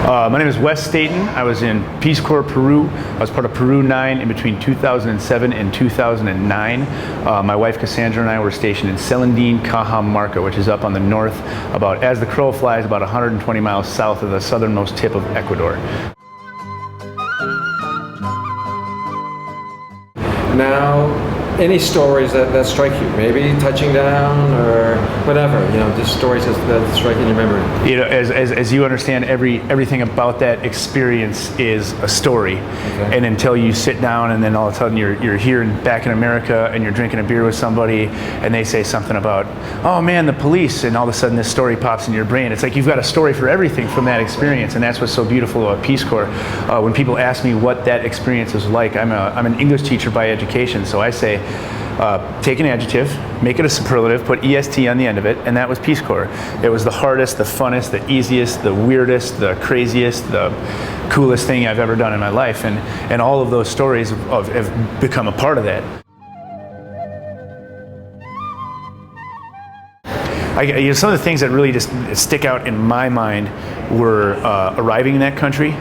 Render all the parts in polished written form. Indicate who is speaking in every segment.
Speaker 1: My name is Wes Staten. I was in Peace Corps Peru. I was part of Peru 9 in between 2007 and 2009. My wife Cassandra and I were stationed in Celandine, Cajamarca, which is up on the north, about as the crow flies, about 120 miles south of the southernmost tip of Ecuador.
Speaker 2: Now, any stories that strike you? Maybe touching down or whatever, just stories that strike in your memory.
Speaker 1: As you understand, everything about that experience is a story. Okay. And until you sit down and then all of a sudden you're here back in America and you're drinking a beer with somebody and they say something about, oh man, the police, and all of a sudden this story pops in your brain. It's like you've got a story for everything from that experience, and that's what's so beautiful about Peace Corps. When people ask me what that experience is like, I'm an English teacher by education, so I say, take an adjective, make it a superlative, put EST on the end of it, and that was Peace Corps. It was the hardest, the funnest, the easiest, the weirdest, the craziest, the coolest thing I've ever done in my life, and all of those stories have become a part of that. Some of the things that really just stick out in my mind were arriving in that country.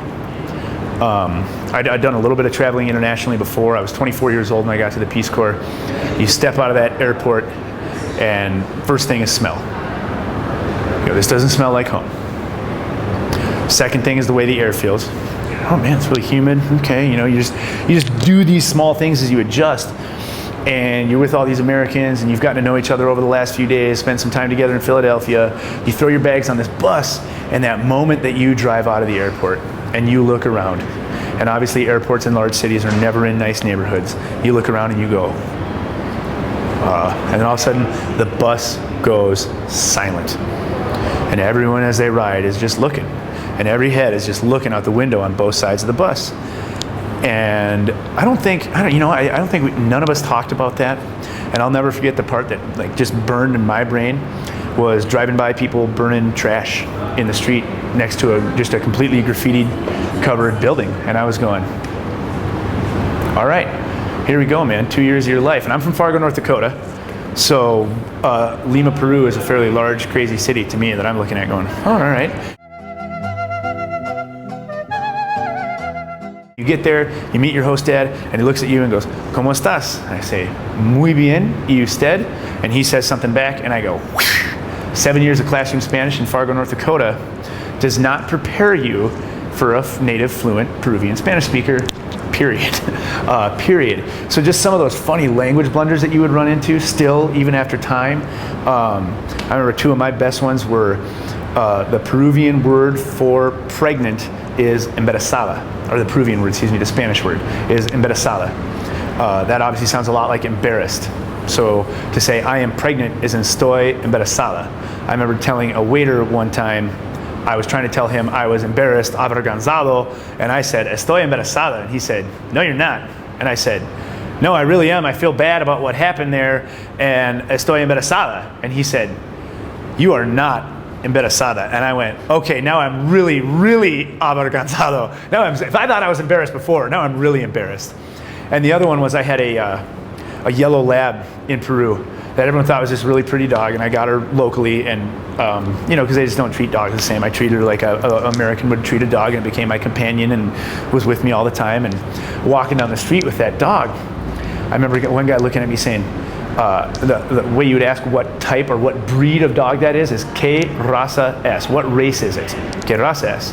Speaker 1: I'd done a little bit of traveling internationally before. I was 24 years old when I got to the Peace Corps. You step out of that airport, and first thing is smell. This doesn't smell like home. Second thing is the way the air feels. Oh man, it's really humid. Okay, you just do these small things as you adjust. And you're with all these Americans, and you've gotten to know each other over the last few days, spent some time together in Philadelphia. You throw your bags on this bus, and that moment that you drive out of the airport and you look around, and obviously airports in large cities are never in nice neighborhoods. You look around and you go, and then all of a sudden the bus goes silent. And everyone as they ride is just looking. And every head is just looking out the window on both sides of the bus. And I don't think none of us talked about that. And I'll never forget the part that just burned in my brain was driving by people burning trash in the street next to just a completely graffitied covered building. And I was going, all right, here we go, man, 2 years of your life. And I'm from Fargo, North Dakota. So Lima, Peru is a fairly large, crazy city to me that I'm looking at going, oh, all right. You get there, you meet your host dad, and he looks at you and goes, ¿Cómo estás? And I say, muy bien, ¿y usted? And he says something back, and I go, whoosh. 7 years of classroom Spanish in Fargo, North Dakota does not prepare you for a native, fluent Peruvian Spanish speaker, period. Period. So just some of those funny language blunders that you would run into still, even after time. I remember two of my best ones were the Peruvian word for pregnant is embarazada, or the Peruvian word, the Spanish word is embarazada. That obviously sounds a lot like embarrassed. So to say I am pregnant is estoy embarazada. I remember telling a waiter one time, I was trying to tell him I was embarrassed, avergonzado, and I said, estoy embarazada, and he said, no you're not. And I said, no I really am, I feel bad about what happened there, and estoy embarazada. And he said, you are not embarazada. And I went, okay, now I'm really, really avergonzado. If I thought I was embarrassed before, now I'm really embarrassed. And the other one was I had a yellow lab in Peru that everyone thought was this really pretty dog, and I got her locally, and because they just don't treat dogs the same. I treated her like an American would treat a dog, and it became my companion and was with me all the time. And walking down the street with that dog, I remember one guy looking at me saying, the way you would ask what type or what breed of dog that is ¿Qué raza es? What race is it? ¿Qué raza es?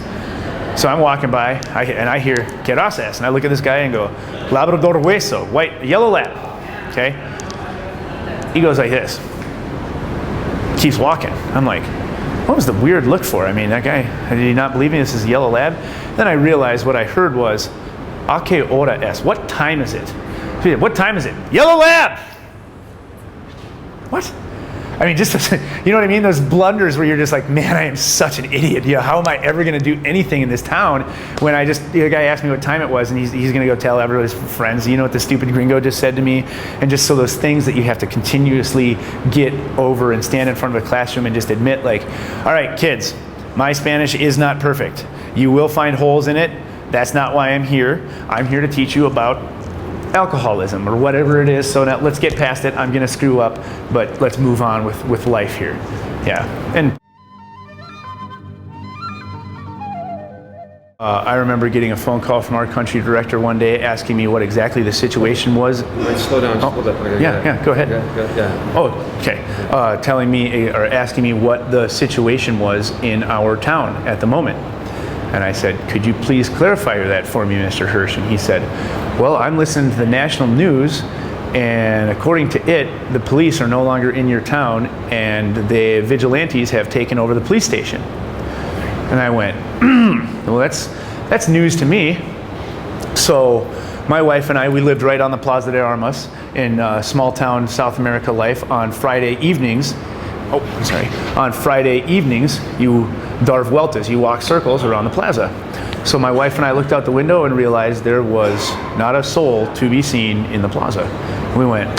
Speaker 1: So I'm walking by, and I hear ¿Qué raza es? And I look at this guy and go, Labrador Hueso, white, yellow lab. Okay? He goes like this. Keeps walking. I'm like, what was the weird look for? I mean, that guy, did he not believe me? This is a yellow lab? Then I realized what I heard was, ¿A qué hora es? What time is it? What time is it? Yellow lab! What? I mean, just, you know what I mean? Those blunders where you're just like, man, I am such an idiot. How am I ever going to do anything in this town when the guy asked me what time it was, and he's going to go tell everybody's friends, you know what the stupid gringo just said to me? And just so those things that you have to continuously get over and stand in front of a classroom and just admit, like, all right, kids, my Spanish is not perfect. You will find holes in it. That's not why I'm here. I'm here to teach you about alcoholism or whatever it is. So now let's get past it. I'm going to screw up, but let's move on with life here. Yeah. And I remember getting a phone call from our country director one day asking me what exactly the situation was.
Speaker 2: Wait, slow down just a little bit. Okay,
Speaker 1: Yeah, go ahead.
Speaker 2: Yeah.
Speaker 1: Oh, okay. Telling me or asking me what the situation was in our town at the moment. And I said, could you please clarify that for me, Mr. Hirsch? And he said, well, I'm listening to the national news, and according to it, the police are no longer in your town, and the vigilantes have taken over the police station. And I went, well, that's news to me. So my wife and I, we lived right on the Plaza de Armas in small town South America life on Friday evenings. On Friday evenings, you Darv Weltas, you walk circles around the plaza. So my wife and I looked out the window and realized there was not a soul to be seen in the plaza. We went,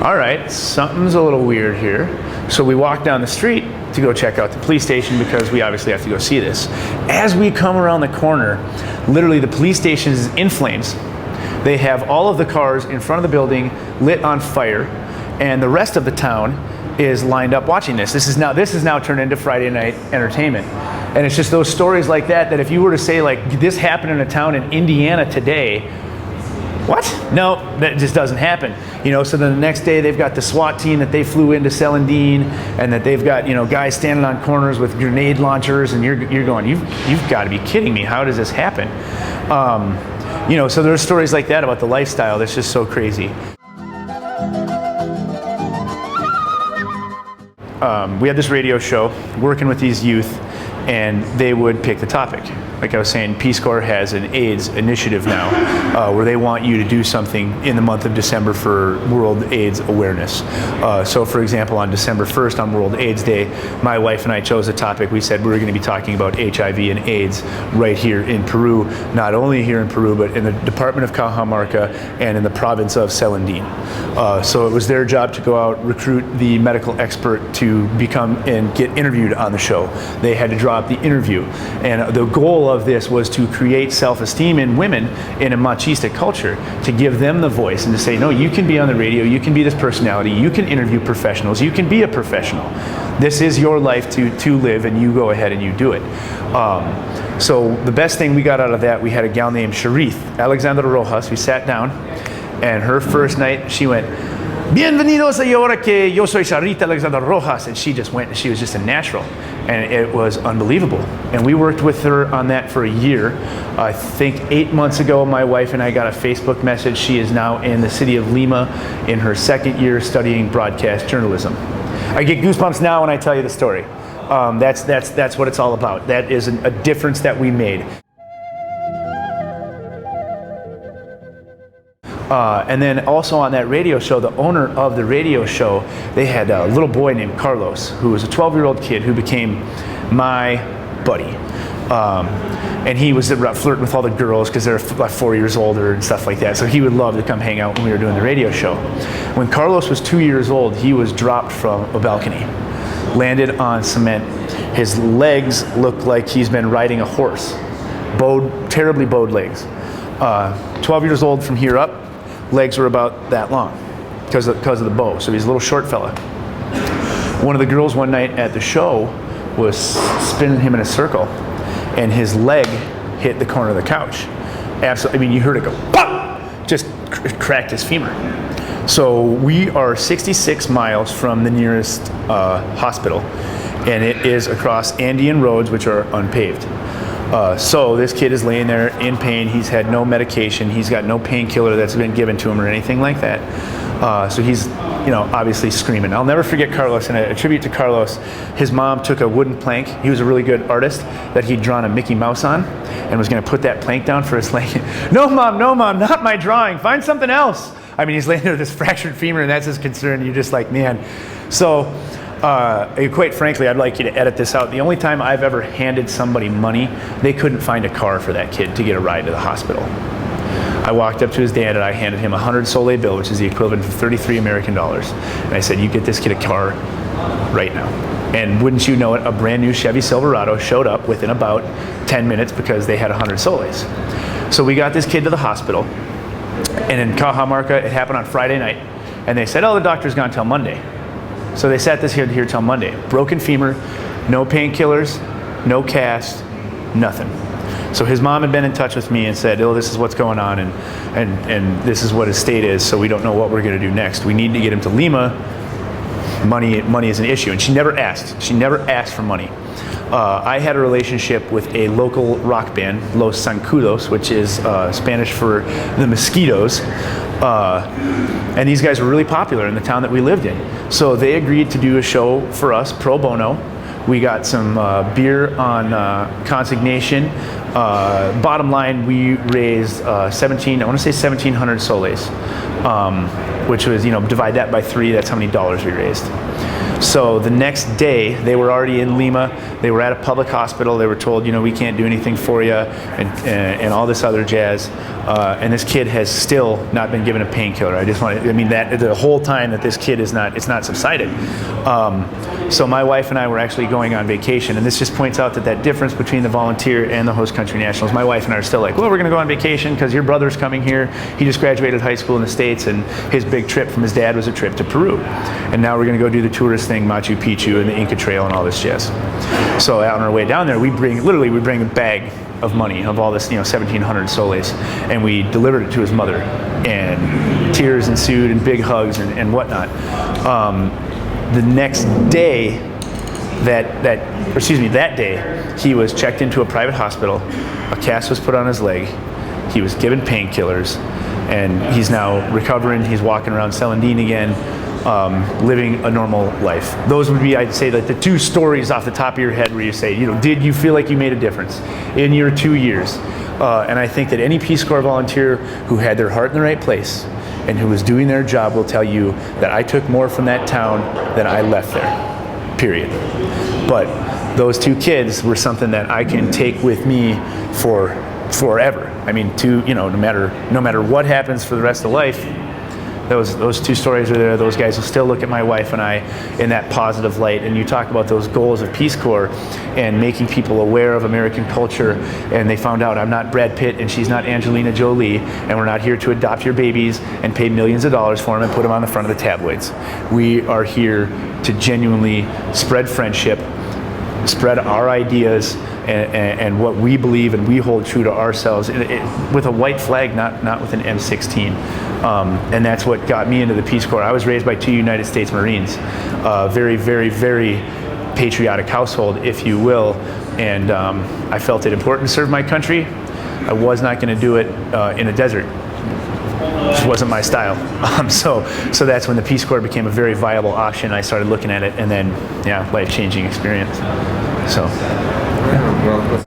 Speaker 1: all right, something's a little weird here. So we walked down the street to go check out the police station because we obviously have to go see this. As we come around the corner, literally the police station is in flames. They have all of the cars in front of the building lit on fire, and the rest of the town is lined up watching this. This is now turned into Friday night entertainment. And it's just those stories like that if you were to say like this happened in a town in Indiana today, what? No, that just doesn't happen. So then the next day they've got the SWAT team that they flew into Celandine, and that they've got, guys standing on corners with grenade launchers, and you're going, you've got to be kidding me. How does this happen? So there's stories like that about the lifestyle that's just so crazy. We had this radio show working with these youth, and they would pick the topic. Like I was saying, Peace Corps has an AIDS initiative now where they want you to do something in the month of December for World AIDS Awareness. So for example, on December 1st, on World AIDS Day, my wife and I chose a topic. We said we were going to be talking about HIV and AIDS right here in Peru, not only here in Peru, but in the Department of Cajamarca and in the province of Celandine. So it was their job to go out, recruit the medical expert to become and get interviewed on the show. They had to draw up the interview. And the goal of this was to create self-esteem in women in a machistic culture, to give them the voice and to say, no, you can be on the radio, you can be this personality, you can interview professionals, you can be a professional. This is your life to live, and you go ahead and you do it. So the best thing we got out of that, we had a gal named Sharith Alexandra Rojas. We sat down, and her first night, she went, Bienvenidos a ahora que yo soy Sharith Alexandra Rojas, and she just went, and she was just a natural. And it was unbelievable. And we worked with her on that for a year. I think 8 months ago, my wife and I got a Facebook message. She is now in the city of Lima in her second year studying broadcast journalism. I get goosebumps now when I tell you the story. That's what it's all about. That is a difference that we made. And then also on that radio show, the owner of the radio show, they had a little boy named Carlos, who was a 12-year-old kid who became my buddy. And he was flirting with all the girls because they're like 4 years older and stuff like that. So he would love to come hang out when we were doing the radio show. When Carlos was 2 years old, he was dropped from a balcony, landed on cement. His legs looked like he's been riding a horse, terribly bowed legs. 12 years old from here up, legs were about that long because of the bow. So he's a little short fella. One of the girls one night at the show was spinning him in a circle, and his leg hit the corner of the couch. Absolutely, you heard it go pop, just cracked his femur. So we are 66 miles from the nearest hospital, and it is across Andean roads, which are unpaved. So this kid is laying there in pain. He's had no medication. He's got no painkiller that's been given to him or anything like that. So he's, obviously screaming. I'll never forget Carlos, and a tribute to Carlos. His mom took a wooden plank. He was a really good artist that he'd drawn a Mickey Mouse on, and was going to put that plank down for his leg. No, mom, not my drawing. Find something else. He's laying there with this fractured femur, and that's his concern. You're just like, man. So. Quite frankly, I'd like you to edit this out. The only time I've ever handed somebody money, they couldn't find a car for that kid to get a ride to the hospital. I walked up to his dad and I handed him a 100 Soleil bill, which is the equivalent of 33 American dollars. And I said, you get this kid a car right now. And wouldn't you know it, a brand new Chevy Silverado showed up within about 10 minutes because they had 100 Soleils. So we got this kid to the hospital. And in Cajamarca, it happened on Friday night. And they said, oh, the doctor's gone till Monday. So they sat this kid here till Monday. Broken femur, no painkillers, no cast, nothing. So his mom had been in touch with me and said, oh, this is what's going on, and this is what his state is, so we don't know what we're going to do next. We need to get him to Lima. Money is an issue, and she never asked. She never asked for money. I had a relationship with a local rock band, Los Zancudos, which is Spanish for the mosquitoes. And these guys were really popular in the town that we lived in. So they agreed to do a show for us, pro bono. We got some beer on consignation. Bottom line, we raised 1,700 soles, which was, divide that by 3, that's how many dollars we raised. So the next day, they were already in Lima. They were at a public hospital. They were told, we can't do anything for you, and all this other jazz. And this kid has still not been given a painkiller. That the whole time that this kid it's not subsided. So my wife and I were actually going on vacation, and this just points out that difference between the volunteer and the host country nationals. My wife and I are still like, well, we're going to go on vacation because your brother's coming here. He just graduated high school in the States, and his big trip from his dad was a trip to Peru. And now we're going to go do the tourist thing, Machu Picchu and the Inca Trail and all this jazz. So on our way down there, we bring a bag of money of all this, 1,700 soles, and we delivered it to his mother, and tears ensued and big hugs and whatnot. The next day, that day, he was checked into a private hospital. A cast was put on his leg. He was given painkillers, and he's now recovering. He's walking around Celandine again, living a normal life. Those would be, I'd say, like the 2 stories off the top of your head where you say, did you feel like you made a difference in your 2 years? And I think that any Peace Corps volunteer who had their heart in the right place and who was doing their job will tell you that I took more from that town than I left there, period. But those 2 kids were something that I can take with me for forever. No matter what happens for the rest of life, those 2 stories are there. Those guys will still look at my wife and I in that positive light. And you talk about those goals of Peace Corps and making people aware of American culture. And they found out I'm not Brad Pitt and she's not Angelina Jolie, and we're not here to adopt your babies and pay millions of dollars for them and put them on the front of the tabloids. We are here to genuinely spread friendship, spread our ideas, and what we believe and we hold true to ourselves with a white flag, not with an M16. And that's what got me into the Peace Corps. I was raised by 2 United States Marines, very, very, very patriotic household, if you will, and I felt it important to serve my country. I was not going to do it in a desert. It just wasn't my style. So that's when the Peace Corps became a very viable option. I started looking at it, and then, life-changing experience. So.
Speaker 2: Well,